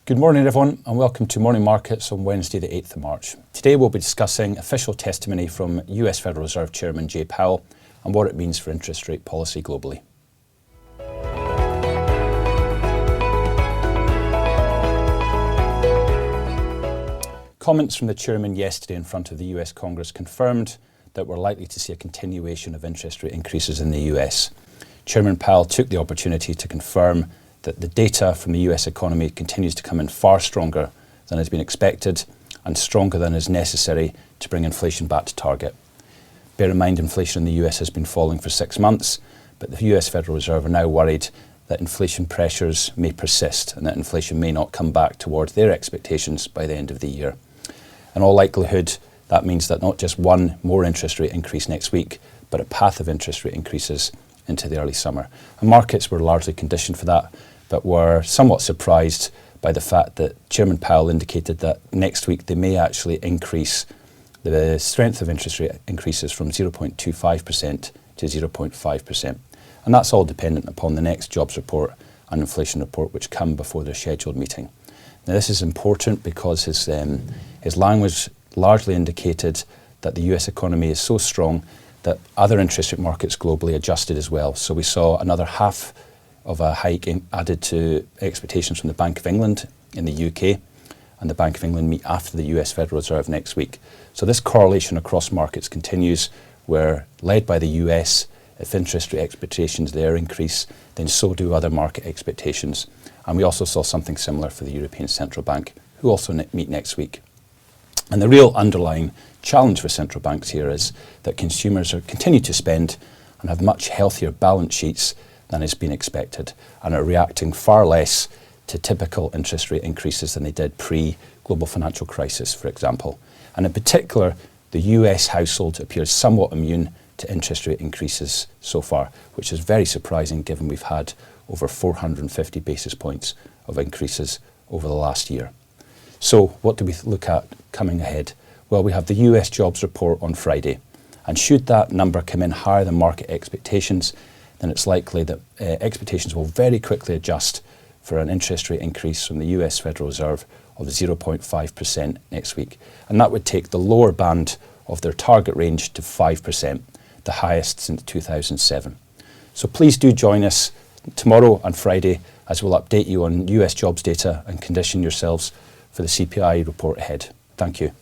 Good morning everyone and welcome to Morning Markets on Wednesday the 8th of March. Today we'll be discussing official testimony from US Federal Reserve Chairman Jay Powell and what it means for interest rate policy globally. Comments from the Chairman yesterday in front of the US Congress confirmed that we're likely to see a continuation of interest rate increases in the US. Chairman Powell took the opportunity to confirm that the data from the US economy continues to come in far stronger than has been expected and stronger than is necessary to bring inflation back to target. Bear in mind, inflation in the US has been falling for 6 months, but the US Federal Reserve are now worried that inflation pressures may persist and that inflation may not come back towards their expectations by the end of the year. In all likelihood, that means that not just one more interest rate increase next week, but a path of interest rate increases into the early summer. And markets were largely conditioned for that, but were somewhat surprised by the fact that Chairman Powell indicated that next week they may actually increase the strength of interest rate increases from 0.25% to 0.5%. And that's all dependent upon the next jobs report and inflation report, which come before their scheduled meeting. Now this is important because his language largely indicated that the US economy is so strong that other interest rate markets globally adjusted as well. So we saw another half of a hike added to expectations from the Bank of England in the UK, and the Bank of England meet after the US Federal Reserve next week. So this correlation across markets continues, where led by the US, if interest rate expectations there increase, then so do other market expectations. And we also saw something similar for the European Central Bank, who also meet next week. And the real underlying challenge for central banks here is that consumers continue to spend and have much healthier balance sheets than has been expected, and are reacting far less to typical interest rate increases than they did pre-global financial crisis, for example. And in particular, the US household appears somewhat immune to interest rate increases so far, which is very surprising given we've had over 450 basis points of increases over the last year. So what do we look at coming ahead? Well, we have the US jobs report on Friday, and should that number come in higher than market expectations, then it's likely that expectations will very quickly adjust for an interest rate increase from the US Federal Reserve of 0.5% next week. And that would take the lower band of their target range to 5%, the highest since 2007. So please do join us tomorrow and Friday as we'll update you on US jobs data and condition yourselves for the CPI report ahead. Thank you.